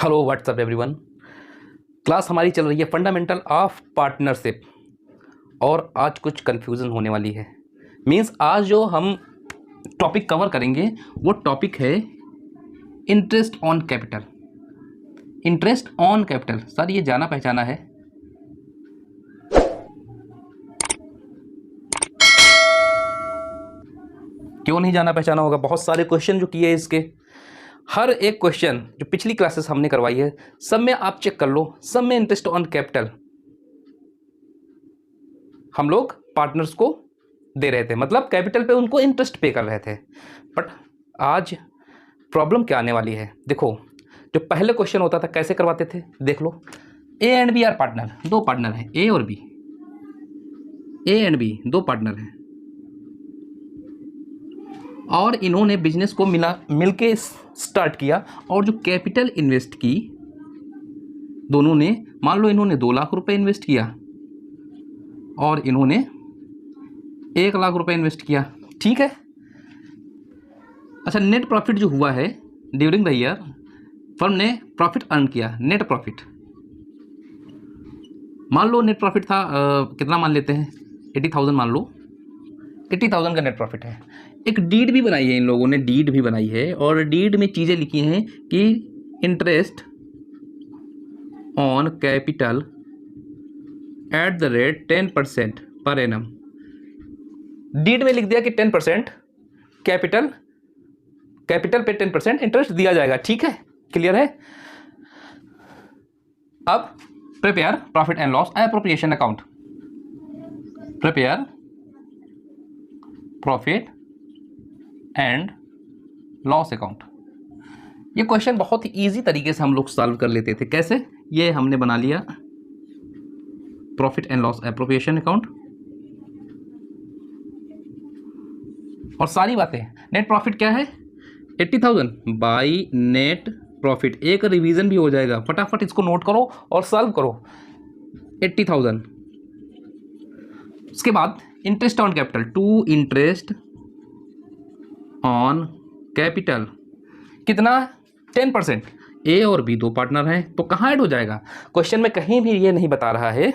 Hello what's up everyone. Class हमारी चल रही है फंडामेंटल ऑफ पार्टनरशिप और आज कुछ कन्फ्यूज़न होने वाली है। मींस आज जो हम टॉपिक कवर करेंगे वो टॉपिक है interest on capital. Interest on capital sir ये जाना पहचाना है। क्यों नहीं जाना पहचाना होगा? बहुत सारे क्वेश्चन जो किए इसके, हर एक क्वेश्चन जो पिछली क्लासेस हमने करवाई है सब में आप चेक कर लो, सब में इंटरेस्ट ऑन कैपिटल हम लोग पार्टनर्स को दे रहे थे, मतलब कैपिटल पे उनको इंटरेस्ट पे कर रहे थे। बट आज प्रॉब्लम क्या आने वाली है देखो, जो पहले क्वेश्चन होता था कैसे करवाते थे देख लो। A and B are partner, दो पार्टनर हैं ए और बी, ए एंड बी दो पार्टनर हैं और इन्होंने बिजनेस को मिलके स्टार्ट किया और जो कैपिटल इन्वेस्ट की दोनों ने, मान लो इन्होंने 2 लाख रुपए इन्वेस्ट किया और इन्होंने 1 लाख रुपए इन्वेस्ट किया, ठीक है। अच्छा, नेट प्रॉफिट जो हुआ है ड्यूरिंग द ईयर, फर्म ने प्रॉफिट अर्न किया, नेट प्रॉफिट मान लो नेट प्रॉफिट था कितना मान लेते हैं 80,000 मान लो, 80,000 का नेट प्रॉफिट है। एक डीड भी बनाई है इन लोगों ने, डीड भी बनाई है और डीड में चीज़ें लिखी हैं कि interest on capital at the rate 10% per annum. Deed में लिख दिया कि 10% कैपिटल पे 10% इंटरेस्ट दिया जाएगा, ठीक है, क्लियर है। अब prepare profit and loss appropriation account, prepare profit and loss account. ये क्वेश्चन बहुत ही इजी तरीके से हम लोग सॉल्व कर लेते थे। कैसे? ये हमने बना लिया profit and loss appropriation account और सारी बातें। नेट प्रॉफिट क्या है 80,000 बाई नेट प्रॉफिट। एक रिवीजन भी हो जाएगा, फटाफट इसको नोट करो और सॉल्व करो। 80,000 उसके बाद interest on capital, to interest on capital कितना 10%। ए और बी दो पार्टनर हैं तो कहाँ ऐड हो जाएगा? क्वेश्चन में कहीं भी ये नहीं बता रहा है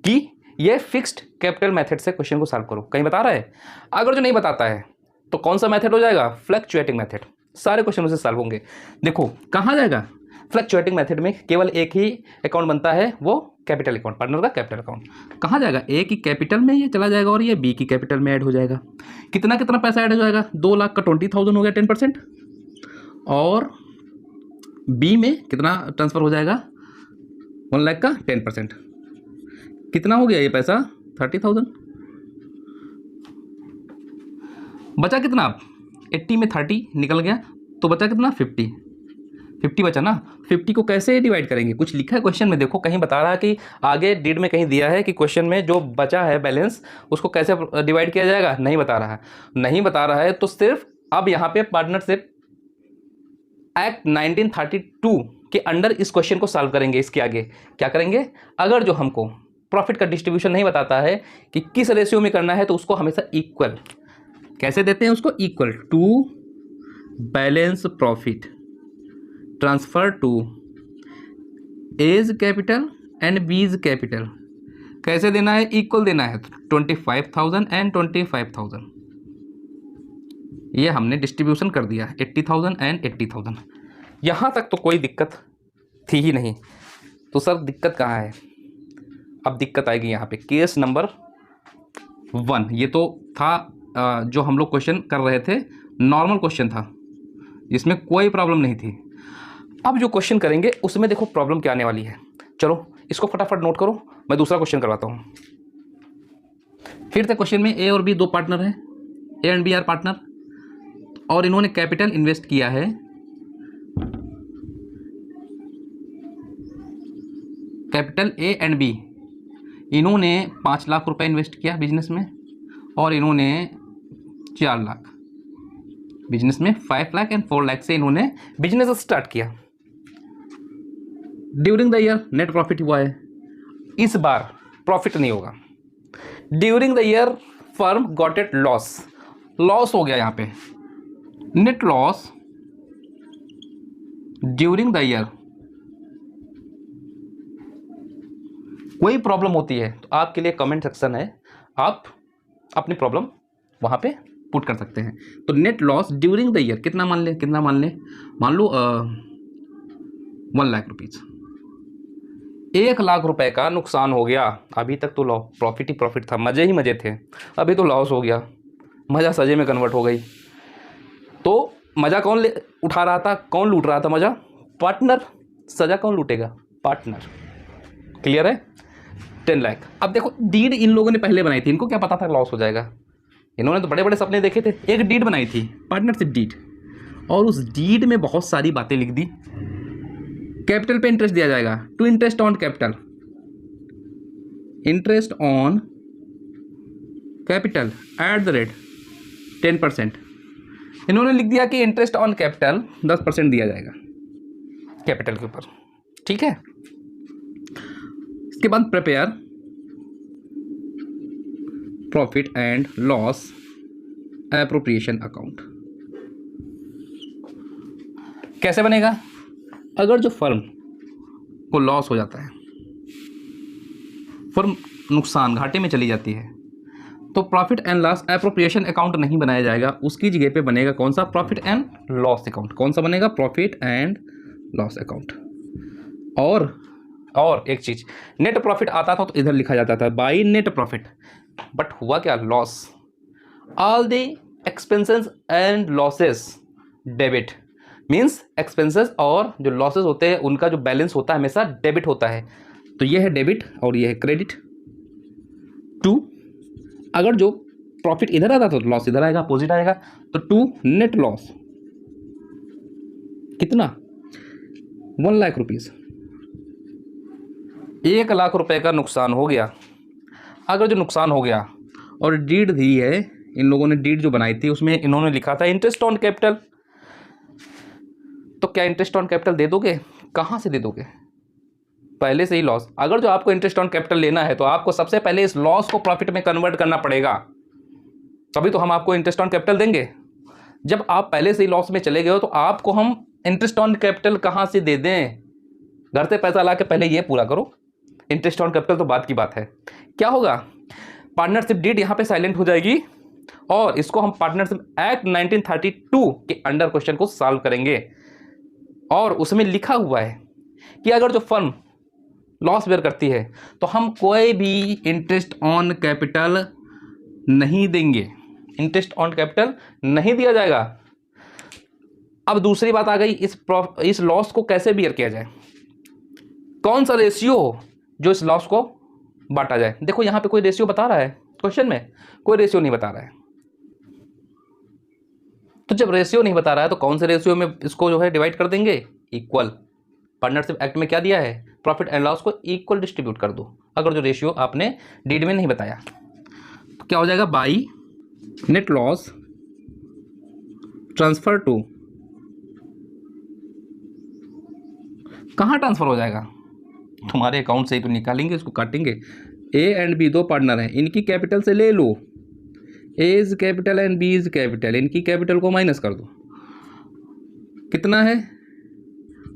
कि ये फिक्स्ड कैपिटल मेथड से क्वेश्चन को सॉल्व करो, कहीं बता रहा है? अगर जो नहीं बताता है तो कौन सा मेथड हो जाएगा? Fluctuating method. सारे क्वेश्चन उससे सॉल्व होंगे। देखो कहाँ जाएगा फ्लक्चुएटिंग मेथड में, केवल एक ही अकाउंट बनता है, वो कैपिटल अकाउंट, पार्टनर का कैपिटल अकाउंट। कहाँ जाएगा? ए की कैपिटल में ये चला जाएगा और ये बी की कैपिटल में ऐड हो जाएगा। कितना कितना पैसा ऐड हो जाएगा? 2 लाख का 20,000 हो गया 10%, और बी में कितना ट्रांसफर हो जाएगा 1 लाख का 10%। कितना हो गया ये पैसा 30,000। बचा कितना? 80 में 30 निकल गया तो बचा कितना 50 बचा ना। 50 को कैसे डिवाइड करेंगे? कुछ लिखा है क्वेश्चन में, देखो कहीं बता रहा है कि आगे डीड में कहीं दिया है कि क्वेश्चन में जो बचा है बैलेंस उसको कैसे डिवाइड किया जाएगा? नहीं बता रहा है। नहीं बता रहा है तो सिर्फ अब यहाँ पे पार्टनरशिप एक्ट 1932 के अंडर इस क्वेश्चन को सॉल्व करेंगे। इसके आगे क्या करेंगे? अगर जो हमको प्रॉफिट का डिस्ट्रीब्यूशन नहीं बताता है कि किस रेशियो में करना है तो उसको हमेशा इक्वल कैसे देते हैं? उसको equal to balance profit transfer to A's capital and B's capital. कैसे देना है? इक्वल देना है। 25,000 एंड 25,000 ये हमने डिस्ट्रीब्यूशन कर दिया, 80,000 एंड 80,000। यहाँ तक तो कोई दिक्कत थी ही नहीं, तो सर दिक्कत कहाँ है? अब दिक्कत आएगी यहाँ पे केस नंबर 1। ये तो था जो हम लोग क्वेश्चन कर रहे थे, नॉर्मल क्वेश्चन था, इसमें कोई प्रॉब्लम नहीं थी। अब जो क्वेश्चन करेंगे उसमें देखो प्रॉब्लम क्या आने वाली है। चलो इसको फटाफट नोट करो, मैं दूसरा क्वेश्चन करवाता हूँ। फिर से क्वेश्चन में ए और बी दो पार्टनर हैं, A and B are partner, और इन्होंने कैपिटल इन्वेस्ट किया है कैपिटल ए एंड बी। इन्होंने 5 लाख रुपए इन्वेस्ट किया बिजनेस में और इन्होंने 4 लाख, बिजनेस में 5 लाख एंड 4 लाख से इन्होंने बिजनेस स्टार्ट किया। During the year net profit हुआ है, इस बार प्रॉफिट नहीं होगा। During the year firm got it loss, loss हो गया यहाँ पे, net loss during the year कोई प्रॉब्लम होती है तो आपके लिए कमेंट सेक्शन है, आप अपनी प्रॉब्लम वहाँ पे पुट कर सकते हैं। तो net loss during the year कितना मान लें, मान लो 1,00,000 रुपीज़। 1,00,000 रुपए का नुकसान हो गया। अभी तक तो प्रॉफिट ही प्रॉफिट था, मज़े ही मज़े थे, अभी तो लॉस हो गया, मज़ा सजे में कन्वर्ट हो गई। तो मज़ा कौन उठा रहा था, कौन लूट रहा था मज़ा? पार्टनर। सज़ा कौन लूटेगा? पार्टनर। क्लियर है? 10 लाख। अब देखो डीड इन लोगों ने पहले बनाई थी, इनको क्या पता था लॉस हो जाएगा? इन्होंने तो बड़े बड़े सपने देखे थे। एक डीड बनाई थी, पार्टनरशिप डीड, और उस डीड में बहुत सारी बातें लिख दी। कैपिटल पे इंटरेस्ट दिया जाएगा, to interest on capital, interest on capital at the rate 10%। इन्होंने लिख दिया कि इंटरेस्ट ऑन कैपिटल 10% दिया जाएगा कैपिटल के ऊपर। ठीक है, इसके बाद prepare profit and loss appropriation account. कैसे बनेगा? अगर जो फर्म को लॉस हो जाता है, फर्म नुकसान घाटे में चली जाती है, तो profit and loss appropriation account नहीं बनाया जाएगा, उसकी जगह पे बनेगा कौन सा? Profit and loss account. कौन सा बनेगा? Profit and loss account. और एक चीज, नेट प्रॉफिट आता था तो इधर लिखा जाता था बाई नेट प्रॉफिट, बट हुआ क्या? Loss. All the expenses and losses debit, means expenses और जो लॉसेस होते हैं उनका जो बैलेंस होता है हमेशा डेबिट होता है। तो ये है डेबिट और ये है क्रेडिट। 2, अगर जो प्रॉफिट इधर आता तो लॉस इधर आएगा, अपोजिट आएगा। तो 2 नेट लॉस कितना? 1,00,000 रुपीज़। 1,00,000 रुपए का नुकसान हो गया। अगर जो नुकसान हो गया और डीड दी है, इन लोगों ने डीड जो बनाई थी उसमें इन्होंने लिखा था इंटरेस्ट ऑन कैपिटल, तो क्या इंटरेस्ट ऑन कैपिटल दे दोगे? कहाँ से दे दोगे? पहले से ही लॉस। अगर जो आपको इंटरेस्ट ऑन कैपिटल लेना है तो आपको सबसे पहले इस लॉस को प्रॉफिट में कन्वर्ट करना पड़ेगा, तभी तो हम आपको इंटरेस्ट ऑन कैपिटल देंगे। जब आप पहले से ही लॉस में चले गए हो तो आपको हम इंटरेस्ट ऑन कैपिटल कहाँ से दे दें? घर से पैसा ला के पहले ये पूरा करो, इंटरेस्ट ऑन कैपिटल तो बात की बात है। क्या होगा? पार्टनरशिप डीड यहाँ पे साइलेंट हो जाएगी और इसको हम पार्टनरशिप एक्ट 1932 के अंडर क्वेश्चन को सॉल्व करेंगे। और उसमें लिखा हुआ है कि अगर जो फर्म लॉस बेयर करती है तो हम कोई भी इंटरेस्ट ऑन कैपिटल नहीं देंगे, इंटरेस्ट ऑन कैपिटल नहीं दिया जाएगा। अब दूसरी बात आ गई, इस लॉस को कैसे बियर किया जाए? कौन सा रेशियो जो इस लॉस को बांटा जाए? देखो यहां पे कोई रेशियो बता रहा है क्वेश्चन में? कोई रेशियो नहीं बता रहा है। तो जब रेशियो नहीं बता रहा है तो कौन से रेशियो में इसको जो है डिवाइड कर देंगे? इक्वल। पार्टनरशिप एक्ट में क्या दिया है? प्रॉफिट एंड लॉस को इक्वल डिस्ट्रीब्यूट कर दो। अगर जो रेशियो आपने डीड में नहीं बताया तो क्या हो जाएगा? By net loss transfer to, कहाँ ट्रांसफर हो जाएगा? तुम्हारे अकाउंट से ही तो निकालेंगे, इसको काटेंगे। ए एंड बी दो पार्टनर हैं, इनकी कैपिटल से ले लो, A is capital and B is capital, इनकी कैपिटल को माइनस कर दो। कितना है?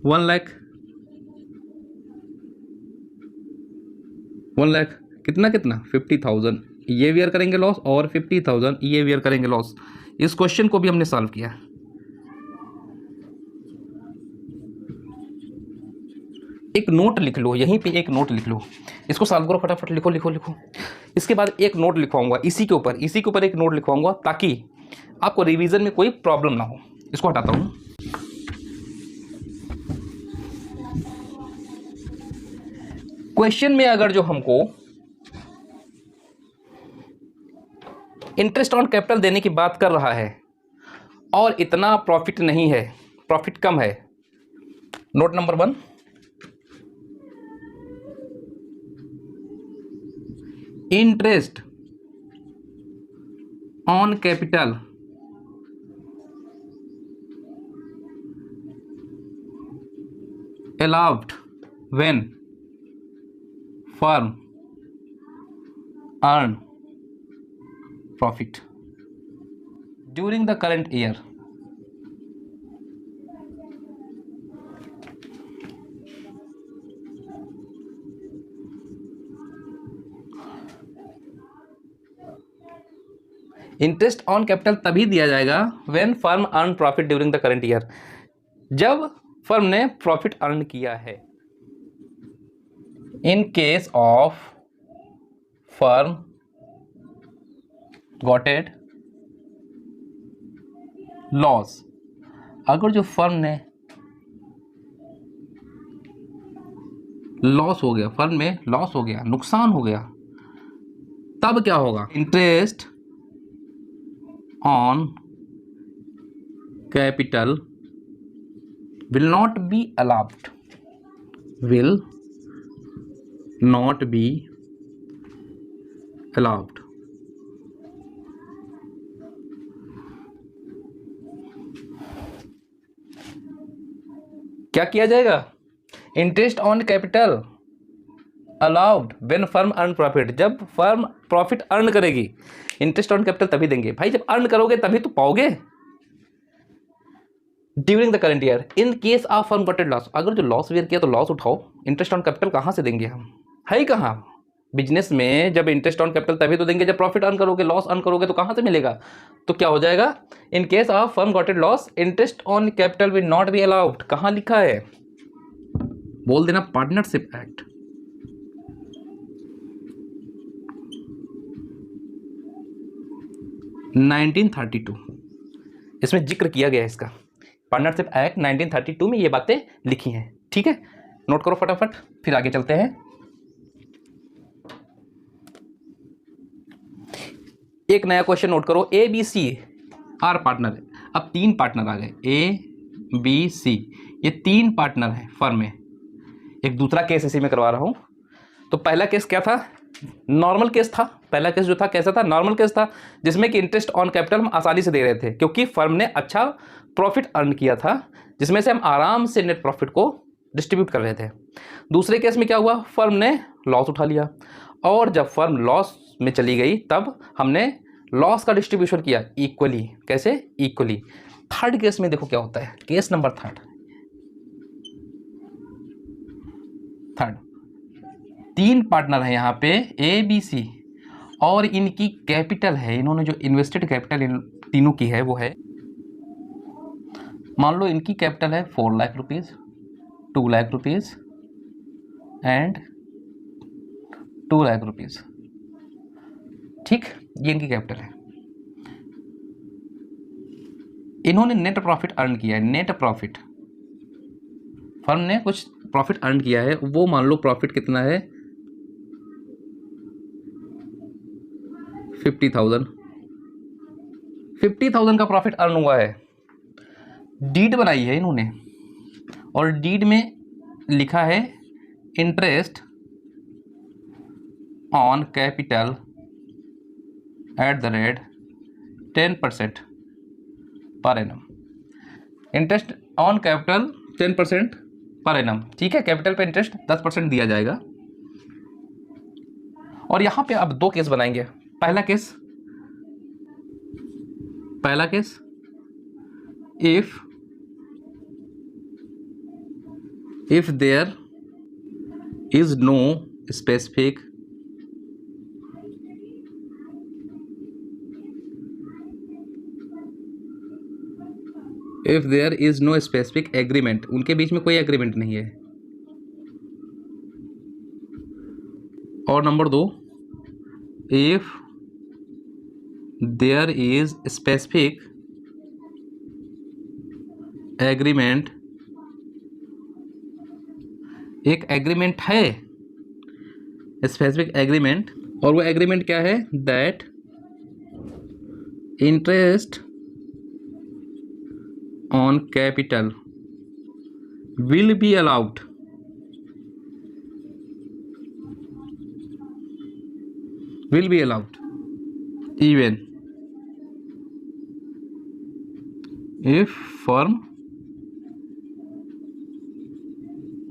1,00,000। 1,00,000 कितना 50,000 ये वियर करेंगे लॉस और 50,000 ये वियर करेंगे लॉस। इस क्वेश्चन को भी हमने सॉल्व किया। एक नोट लिख लो, यहीं पे एक नोट लिख लो, इसको सॉल्व करो फटाफट, लिखो लिखो लिखो। इसके बाद एक नोट लिखवाऊंगा इसी के ऊपर एक नोट लिखवाऊंगा ताकि आपको रिवीजन में कोई प्रॉब्लम ना हो। इसको हटाता हूं। क्वेश्चन में अगर जो हमको इंटरेस्ट ऑन कैपिटल देने की बात कर रहा है और इतना प्रॉफिट नहीं है, प्रॉफिट कम है, note number 1, interest on capital allowed when firm earn profit during the current year. Interest on capital तभी दिया जाएगा when firm earn profit during the current year, जब फर्म ने प्रॉफिट अर्न किया है। In case of firm gotted loss, अगर जो firm ने लॉस हो गया, फर्म में लॉस हो गया, नुकसान हो गया, तब क्या होगा? Interest on capital will not be allowed, will not be allowed। क्या किया जाएगा? Interest on capital allowed when firm earn profit, जब फर्म प्रॉफिट अर्न करेगी। इंटरेस्ट ऑन कैपिटल तभी देंगे भाई जब अर्न करोगे, तभी तो पाओगे। During the current year in case of firm gotted loss, अगर जो लॉस वेयर किया तो लॉस उठाओ, इंटरेस्ट ऑन कैपिटल कहाँ से देंगे हम? है ही कहाँ? बिजनेस में जब इंटरेस्ट ऑन कैपिटल तभी तो देंगे जब प्रॉफिट अर्न करोगे, लॉस अर्न करोगे तो कहाँ से मिलेगा? तो क्या हो जाएगा? In case of firm gotted loss interest on capital will not be allowed. कहाँ लिखा है? बोल देना पार्टनरशिप एक्ट। इसमें जिक्र किया गया है इसका। पार्टनरशिप एक्ट 1932 में ये बातें लिखी हैं। ठीक है, नोट करो फटाफट, फिर आगे चलते हैं। एक नया क्वेश्चन नोट करो। A B C are partner. अब 3 पार्टनर आ गए, ए बी सी, ये 3 पार्टनर हैं फर्म में। एक दूसरा केस इसी में करवा रहा हूं। तो पहला केस क्या था? नॉर्मल केस था। पहला केस जो था कैसा था? नॉर्मल केस था, जिसमें कि इंटरेस्ट ऑन कैपिटल हम आसानी से दे रहे थे क्योंकि फर्म ने अच्छा प्रॉफिट अर्न किया था, जिसमें से हम आराम से नेट प्रॉफिट को डिस्ट्रीब्यूट कर रहे थे। दूसरे केस में क्या हुआ? फर्म ने लॉस उठा लिया, और जब फर्म लॉस में चली गई तब हमने लॉस का डिस्ट्रीब्यूशन किया इक्वली। कैसे? इक्वली। थर्ड केस में देखो क्या होता है, केस नंबर थर्ड। 3 पार्टनर है यहाँ पे, ए बी सी, और इनकी कैपिटल है, इन्होंने जो इन्वेस्टेड कैपिटल इन तीनों की है वो है, मान लो इनकी कैपिटल है 4 lakh rupees, 2 lakh rupees and 2 lakh rupees. ठीक, ये इनकी कैपिटल है। इन्होंने नेट प्रॉफिट अर्न किया है। नेट प्रॉफिट, फर्म ने कुछ प्रॉफिट अर्न किया है, वो मान लो प्रॉफिट कितना है? 50,000। 50,000 का प्रॉफिट अर्न हुआ है। डीड बनाई है इन्होंने, और डीड में लिखा है interest on capital at the rate 10% per annum. Interest on capital 10% per annum. ठीक है, कैपिटल पे इंटरेस्ट 10% दिया जाएगा। और यहां पे अब 2 केस बनाएंगे। पहला case if there is no specific agreement, उनके बीच में कोई एग्रीमेंट नहीं है। और number 2, if there is specific agreement, एक एग्रीमेंट है, स्पेसिफिक एग्रीमेंट, और वो एग्रीमेंट क्या है? That interest on capital will be allowed even if firm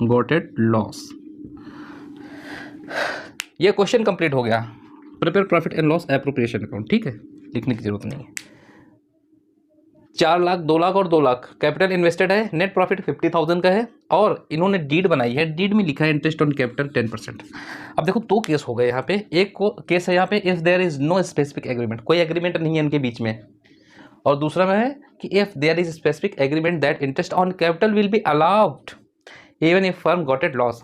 gotted loss. ये क्वेश्चन कंप्लीट हो गया। Prepare profit and loss appropriation account. ठीक है, लिखने की जरूरत नहीं है। 4 लाख, 2 लाख और 2 लाख कैपिटल इन्वेस्टेड है। नेट प्रॉफिट 50,000 का है, और इन्होंने डीड बनाई है, डीड में लिखा है इंटरेस्ट ऑन कैपिटल 10%। अब देखो दो केस हो गए यहाँ पे, एक को केस है यहाँ पे if there is no specific agreement, कोई एग्रीमेंट नहीं है इनके बीच में, और दूसरा में है कि if there is specific agreement that interest on capital will be allowed even if firm got it loss.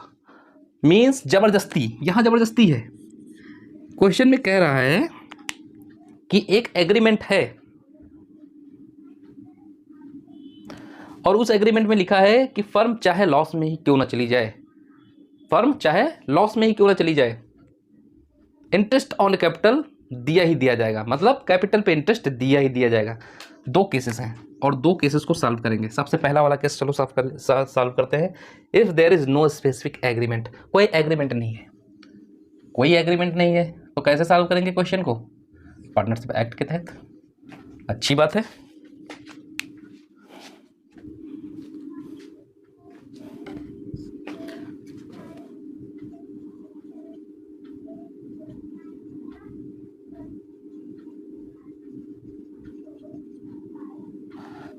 Means जबरदस्ती, यहाँ जबरदस्ती है। क्वेश्चन में कह रहा है कि एक एग्रीमेंट है और उस एग्रीमेंट में लिखा है कि फर्म चाहे लॉस में ही क्यों ना चली जाए, फर्म चाहे लॉस में ही क्यों ना चली जाए, इंटरेस्ट ऑन कैपिटल दिया ही दिया जाएगा, मतलब कैपिटल पे इंटरेस्ट दिया ही दिया जाएगा। दो केसेस हैं और दो केसेस को सॉल्व करेंगे। सबसे पहला वाला केस चलो सॉल्व करते हैं। If there is no specific agreement, कोई एग्रीमेंट नहीं है, कोई एग्रीमेंट नहीं है, तो कैसे सॉल्व करेंगे क्वेश्चन को? पार्टनरशिप एक्ट के तहत। अच्छी बात है।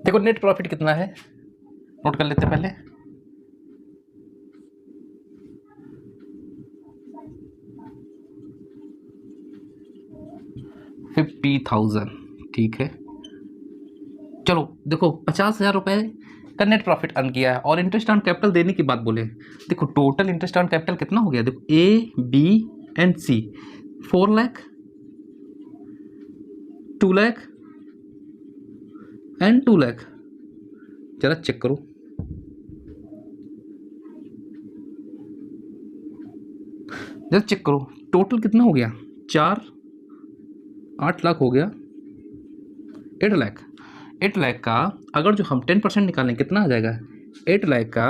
देखो नेट प्रॉफिट कितना है, नोट कर लेते हैं पहले। $50,000, ठीक है। चलो देखो 50,000 रुपये का नेट प्रॉफिट अर्न किया है और इंटरेस्ट ऑन कैपिटल देने की बात बोले। देखो टोटल इंटरेस्ट ऑन कैपिटल कितना हो गया, देखो A B and C 4 lakh, 2 lakh and 2 lakh. जरा चेक करो, जरा चेक करो टोटल कितना हो गया, 8 लाख हो गया, 8 लाख। 8 लाख का अगर जो हम 10% निकालें कितना आ जाएगा, 8 लाख का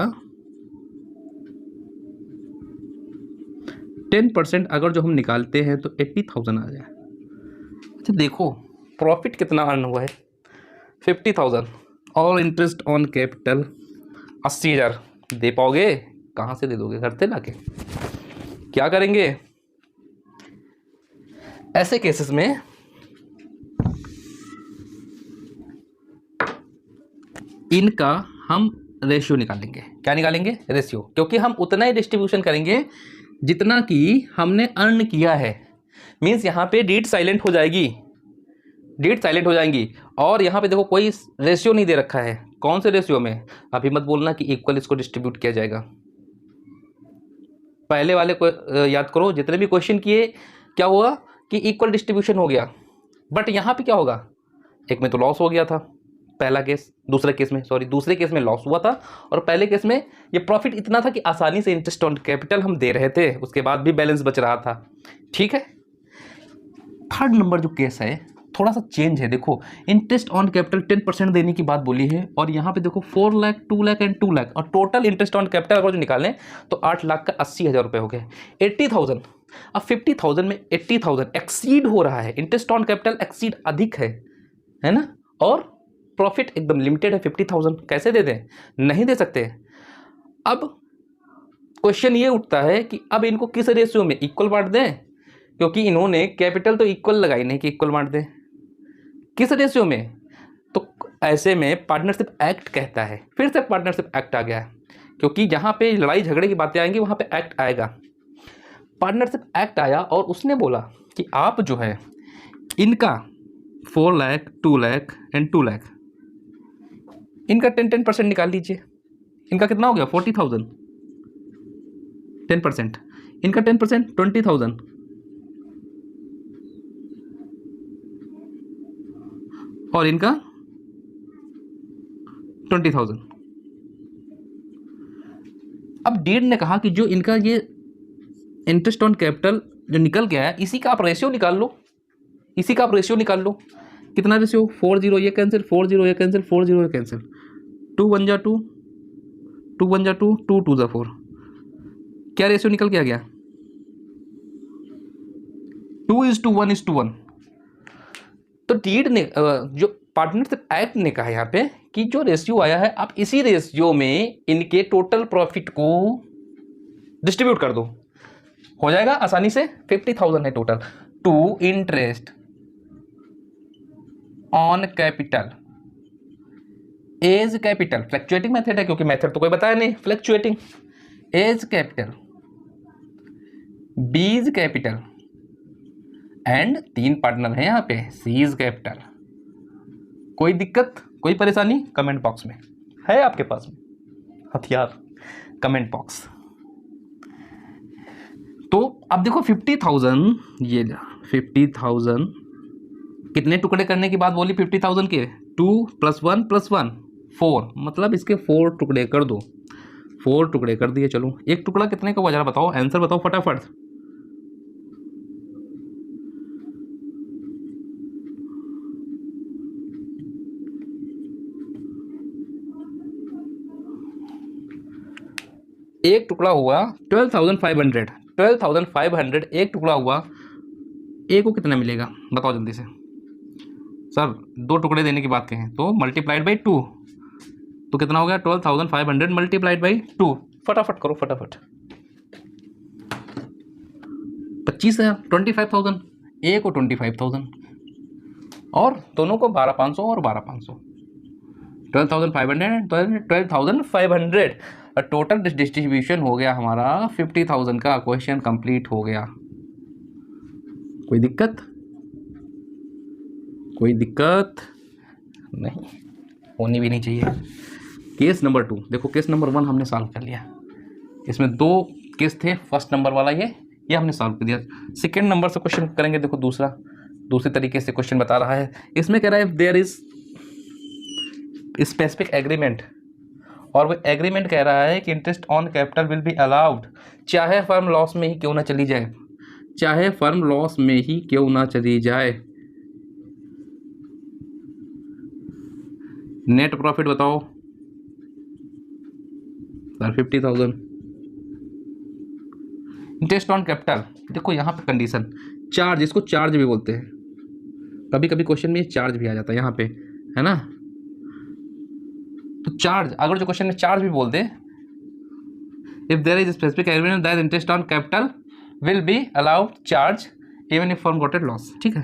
10% अगर जो हम निकालते हैं तो 80,000 आ जाए। अच्छा देखो प्रॉफिट कितना अर्न हुआ है, 50,000 और इंटरेस्ट ऑन कैपिटल 80,000। दे पाओगे? कहाँ से दे दोगे, घर से लाके? क्या करेंगे ऐसे केसेस में? इनका हम रेशियो निकालेंगे। क्या निकालेंगे? रेशियो, क्योंकि हम उतना ही डिस्ट्रीब्यूशन करेंगे जितना कि हमने अर्न किया है। मीन्स यहाँ पे डीड साइलेंट हो जाएगी, डीड साइलेंट हो जाएंगी। और यहाँ पे देखो कोई रेशियो नहीं दे रखा है। कौन से रेशियो में? अभी मत बोलना कि इक्वल इसको डिस्ट्रीब्यूट किया जाएगा। पहले वाले को याद करो, जितने भी क्वेश्चन किए क्या हुआ कि इक्वल डिस्ट्रीब्यूशन हो गया, बट यहाँ पे क्या होगा, एक में तो लॉस हो गया था पहला केस, दूसरे केस में लॉस हुआ था और पहले केस में ये प्रॉफिट इतना था कि आसानी से इंटरेस्ट ऑन कैपिटल हम दे रहे थे, उसके बाद भी बैलेंस बच रहा था। ठीक है। थर्ड नंबर जो केस है थोड़ा सा चेंज है। देखो इंटरेस्ट ऑन कैपिटल 10% देने की बात बोली है और यहाँ पे देखो 4 लाख, 2 लाख एंड 2 लाख और टोटल इंटरेस्ट ऑन कैपिटल अगर जो निकालें तो 8 लाख का 80,000 रुपये हो गए, 80,000। अब 50,000 में 80,000 एक्सीड हो रहा है, इंटरेस्ट ऑन कैपिटल एक्सीड अधिक है ना, और प्रॉफिट एकदम लिमिटेड है 50,000। कैसे दे दें? नहीं दे सकते। अब क्वेश्चन ये उठता है कि अब इनको किस रेशियो में इक्वल बांट दें, क्योंकि इन्होंने कैपिटल तो इक्वल लगाई नहीं कि इक्वल बांट दें। किस रेशियो में? तो ऐसे में पार्टनरशिप एक्ट कहता है, फिर से पार्टनरशिप एक्ट आ गया है, क्योंकि जहाँ पे लड़ाई झगड़े की बातें आएंगी वहाँ पे एक्ट आएगा। पार्टनरशिप एक्ट आया और उसने बोला कि आप जो है इनका 4 लाख, 2 लाख एंड 2 लाख इनका 10% निकाल लीजिए। इनका कितना हो गया? 40,000। 10%, इनका 10% 20,000 और इनका 20,000। अब डीड ने कहा कि जो इनका ये इंटरेस्ट ऑन कैपिटल जो निकल गया है इसी का आप रेशियो निकाल लो, इसी का आप रेशियो निकाल लो। कितना रेशियो? 40 ये कैंसिल, 40 ये कैंसिल, 40 ये कैंसिल, 2 1 जा 2, 2 1 जा 2, 2 2 जा 4। क्या रेशियो निकल के आ गया? 2:1:1। तो डीड ने जो पार्टनरशिप एक्ट ने कहा यहाँ पे कि जो रेशियो आया है आप इसी रेशियो में इनके टोटल प्रॉफिट को डिस्ट्रीब्यूट कर दो, हो जाएगा आसानी से। 50,000 है total, to interest on capital A's capital, fluctuating method है क्योंकि मेथड तो कोई बताया नहीं, fluctuating. A's capital, B's capital and 3 partner हैं यहाँ पे, सीज कैपिटल। कोई दिक्कत, कोई परेशानी? कमेंट बॉक्स में है आपके पास में हथियार, कमेंट बॉक्स। तो अब देखो 50,000, ये 50,000 कितने टुकड़े करने की बात बोली 50,000 के? 2 + 1 + 1 4, मतलब इसके 4 टुकड़े कर दो। 4 टुकड़े कर दिए। चलो एक टुकड़ा कितने का हुआ जरा बताओ, आंसर बताओ फटाफट। एक टुकड़ा हुआ 12,500, 12,500 एक टुकड़ा हुआ। ए को कितना मिलेगा बताओ जल्दी से। सर 2 टुकड़े देने की बात कहें तो मल्टीप्लाइड बाई 2, तो कितना हो गया 12,500 मल्टीप्लाइड बाई 2। फटाफट करो फटाफट। 25,000, 25,000, ए को 25,000 और दोनों को 12,500 और 12,500, 12,500 एंड 12,500। टोटल डिस्ट्रीब्यूशन हो गया हमारा 50,000 का। क्वेश्चन कंप्लीट हो गया। कोई दिक्कत? कोई दिक्कत नहीं, होनी भी नहीं चाहिए। केस नंबर 2 देखो, केस नंबर 1 हमने सॉल्व कर लिया। इसमें 2 केस थे, फर्स्ट नंबर वाला ये हमने सॉल्व कर दिया। सेकेंड नंबर से क्वेश्चन करेंगे। देखो दूसरे तरीके से क्वेश्चन बता रहा है। इसमें कह रहा है देयर इज स्पेसिफिक एग्रीमेंट, और वो एग्रीमेंट कह रहा है कि interest on capital will be allowed, चाहे फर्म लॉस में ही क्यों ना चली जाए, चाहे फर्म लॉस में ही क्यों ना चली जाए। नेट प्रॉफिट बताओ सर 50,000। इंटरेस्ट ऑन कैपिटल, देखो यहाँ पे कंडीशन चार्ज, इसको चार्ज भी बोलते हैं, कभी कभी क्वेश्चन में चार्ज भी आ जाता है यहाँ पे, है ना। तो चार्ज, अगर जो क्वेश्चन में चार्ज भी बोल दे, if there is specific agreement that interest on capital will be allowed charge even if firm gotted loss, ठीक है,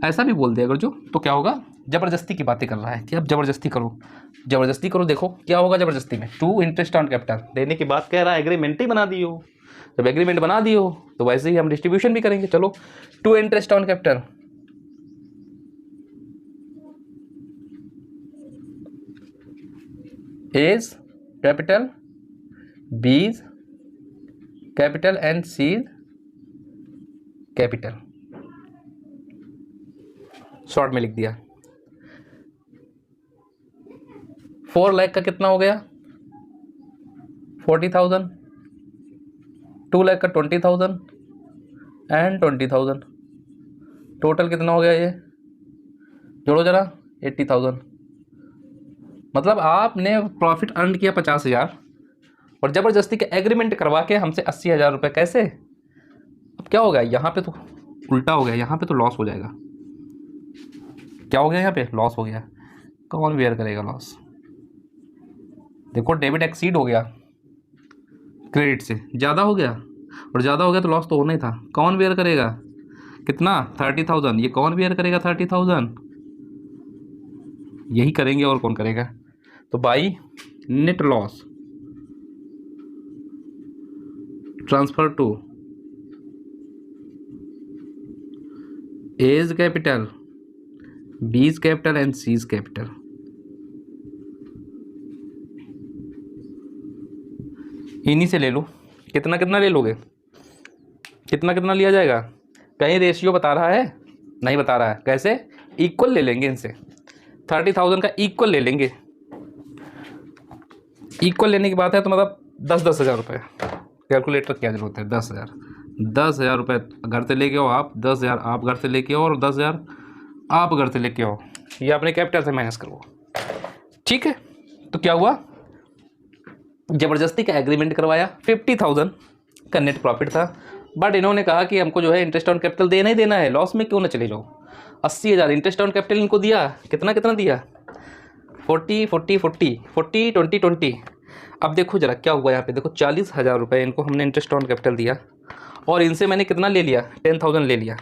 ऐसा भी बोल दे अगर जो, तो क्या होगा, जबरदस्ती की बातें कर रहा है कि अब जबरदस्ती करो, जबरदस्ती करो। देखो क्या होगा जबरदस्ती में, टू इंटरेस्ट ऑन कैपिटल देने की बात कह रहा है, एग्रीमेंट ही बना दी हो। जब एग्रीमेंट बना दी हो तो वैसे ही हम डिस्ट्रीब्यूशन भी करेंगे। चलो to interest on capital, A's capital, B's capital and C's capital, short में लिख दिया। 4 लाख का कितना हो गया 40,000, 2 लाख का 20,000 एंड 20,000, टोटल कितना हो गया ये, जोड़ो जरा 80,000। मतलब आपने प्रॉफिट अर्न किया 50,000 और ज़बरदस्ती के एग्रीमेंट करवा के हमसे 80,000 रुपये। कैसे? अब क्या हो गया यहाँ पे, तो उल्टा हो गया, यहाँ पे तो लॉस हो जाएगा। क्या हो गया यहाँ पे, लॉस हो गया। कौन बेयर करेगा लॉस? देखो डेबिट एक्सीड हो गया क्रेडिट से, ज़्यादा हो गया, और ज़्यादा हो गया तो लॉस तो होना ही था। कौन बेयर करेगा? कितना 30,000, ये कौन बेयर करेगा 30,000? यही करेंगे और कौन करेगा। तो by net loss transfer to A's capital, B's capital and C's capital. इन्हीं से ले लो। कितना कितना ले लोगे, कितना कितना लिया जाएगा? कहीं रेशियो बता रहा है? नहीं बता रहा है। कैसे? इक्वल ले लेंगे इनसे, 30,000 का इक्वल ले लेंगे। इक्वल लेने की बात है तो मतलब 10-10 हज़ार रुपये। कैलकुलेटर क्या जरूरत है? 10,000 रुपये घर से लेके आओ आप, 10,000 आप घर से लेके आओ और 10,000 आप घर से लेके आओ। ये अपने कैपिटल से माइनस करो, ठीक है। तो क्या हुआ, ज़बरदस्ती का एग्रीमेंट करवाया, 50,000 का नेट प्रॉफिट था, बट इन्होंने कहा कि हमको जो है इंटरेस्ट ऑन कैपिटल देना ही देना है, लॉस में क्यों ना चले जाओ। 80,000 इंटरेस्ट ऑन कैपिटल इनको दिया। कितना कितना दिया? 40 40 40 40 20 20। अब देखो जरा क्या हुआ यहाँ पे, देखो 40,000 रुपये इनको हमने इंटरेस्ट ऑन कैपिटल दिया और इनसे मैंने कितना ले लिया, 10,000 ले लिया।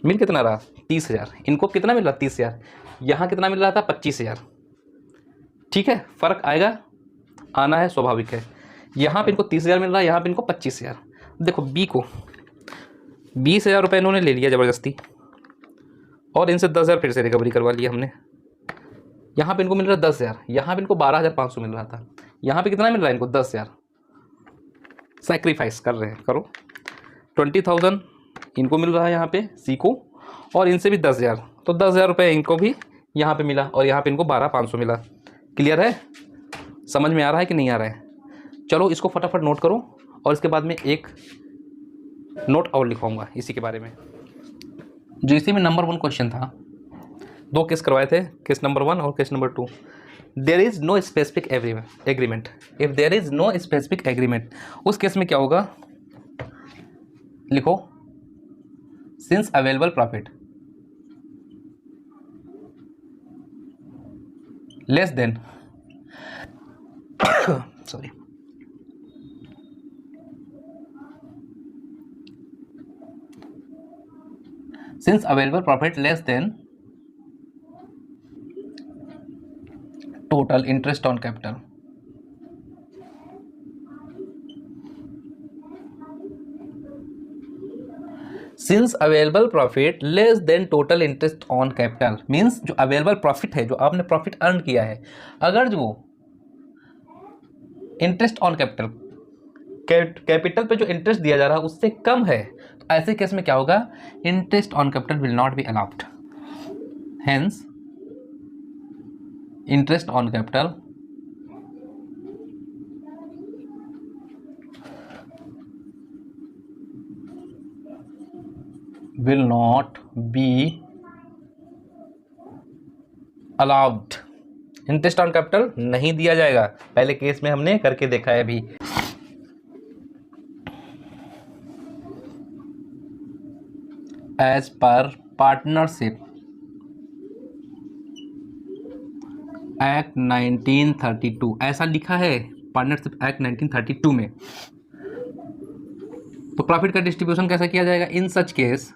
मिल कितना रहा? 30,000, इनको कितना मिल रहा 30,000, यहाँ कितना मिल रहा था 25,000। ठीक है, फ़र्क आएगा, आना है, स्वाभाविक है। यहाँ पे इनको 30,000 मिल रहा है, यहाँ पे इनको 25,000। देखो बी को 20,000 रुपये इन्होंने ले लिया ज़बरदस्ती, और इनसे 10,000 फिर से रिकवरी करवा लिया हमने। यहाँ पे इनको मिल रहा है 10,000, यहाँ पे इनको 12,500 मिल रहा था, यहाँ पे कितना मिल रहा है इनको 10,000। सैक्रिफाइस कर रहे हैं, करो। 20,000 इनको मिल रहा है यहाँ पे सी को, और इनसे भी 10,000, तो 10,000 रुपये इनको भी यहाँ पे मिला, और यहाँ पे इनको 12,500 मिला। क्लियर है, समझ में आ रहा है कि नहीं आ रहा है? चलो इसको फटाफट नोट करो, और इसके बाद में एक नोट और लिखवाऊंगा इसी के बारे में, जो इसी में नंबर 1 क्वेश्चन था। 2 केस करवाए थे, केस नंबर 1 और case number 2। There is no specific agreement, if there is no specific agreement, उस केस में क्या होगा, लिखो since available profit less than sorry since available profit less than total interest on capital, since available profit less than total interest on capital means जो available profit है, जो आपने profit earn किया है, अगर जो इंटरेस्ट ऑन कैपिटल पे जो इंटरेस्ट दिया जा रहा है उससे कम है, तो ऐसे केस में क्या होगा, interest on capital will not be allowed. Hence interest on capital will not be allowed, interest on capital नहीं दिया जाएगा। पहले केस में हमने करके देखा है अभी। एज पर पार्टनरशिप एक्ट 1932, ऐसा लिखा है पार्टनरशिप एक्ट 1932 में। तो प्रॉफिट का डिस्ट्रीब्यूशन कैसा किया जाएगा इन सच केस,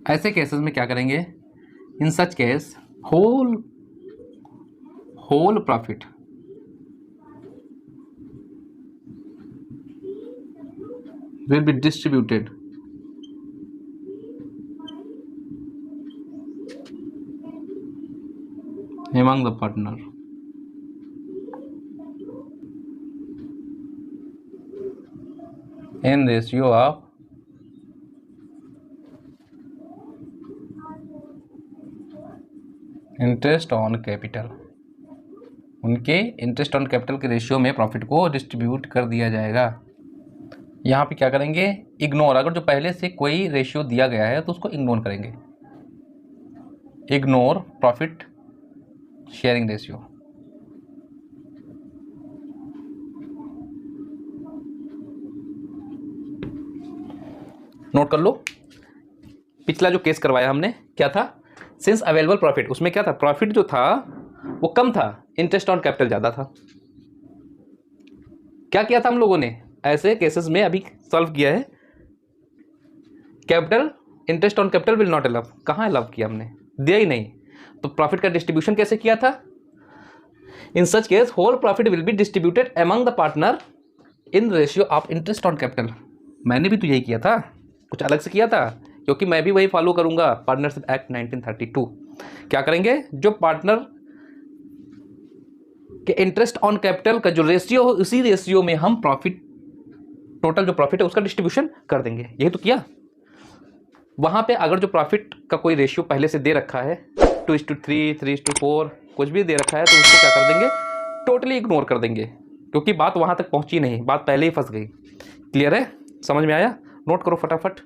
ऐसे केसेस में क्या करेंगे, in such case whole profit will be distributed among the partner in ratio of interest on capital. उनके इंटरेस्ट ऑन कैपिटल के रेशियो में प्रॉफिट को डिस्ट्रीब्यूट कर दिया जाएगा। यहाँ पे क्या करेंगे, इग्नोर, अगर जो पहले से कोई रेशियो दिया गया है तो उसको इग्नोर करेंगे, ignore profit sharing ratio. Note कर लो, पिछला जो केस करवाया हमने क्या था, सिंस अवेलेबल प्रॉफिट, उसमें क्या था, प्रॉफिट जो था वो कम था, इंटरेस्ट ऑन कैपिटल ज़्यादा था। क्या किया था हम लोगों ने, ऐसे केसेस में अभी सॉल्व किया है, capital interest on capital will not allow, कहाँ अलाउ किया हमने, दिया ही नहीं। तो प्रॉफिट का डिस्ट्रीब्यूशन कैसे किया था, in such case whole profit will be distributed among the partner in ratio of interest on capital. मैंने भी तो यही किया था, कुछ अलग से किया था, क्योंकि मैं भी वही फॉलो करूंगा, पार्टनरशिप एक्ट 1932। क्या करेंगे, जो पार्टनर के इंटरेस्ट ऑन कैपिटल का जो रेशियो हो, उसी रेशियो में हम प्रॉफिट, टोटल जो प्रॉफिट है उसका डिस्ट्रीब्यूशन कर देंगे। यही तो किया। वहां पे अगर जो प्रॉफिट का कोई रेशियो पहले से दे रखा है 2:3, 3:4, कुछ भी दे रखा है, तो उसको क्या कर देंगे, टोटली इग्नोर कर देंगे, क्योंकि बात वहां तक पहुंची नहीं, बात पहले ही फंस गई। क्लियर है, समझ में आया? नोट करो फटाफट।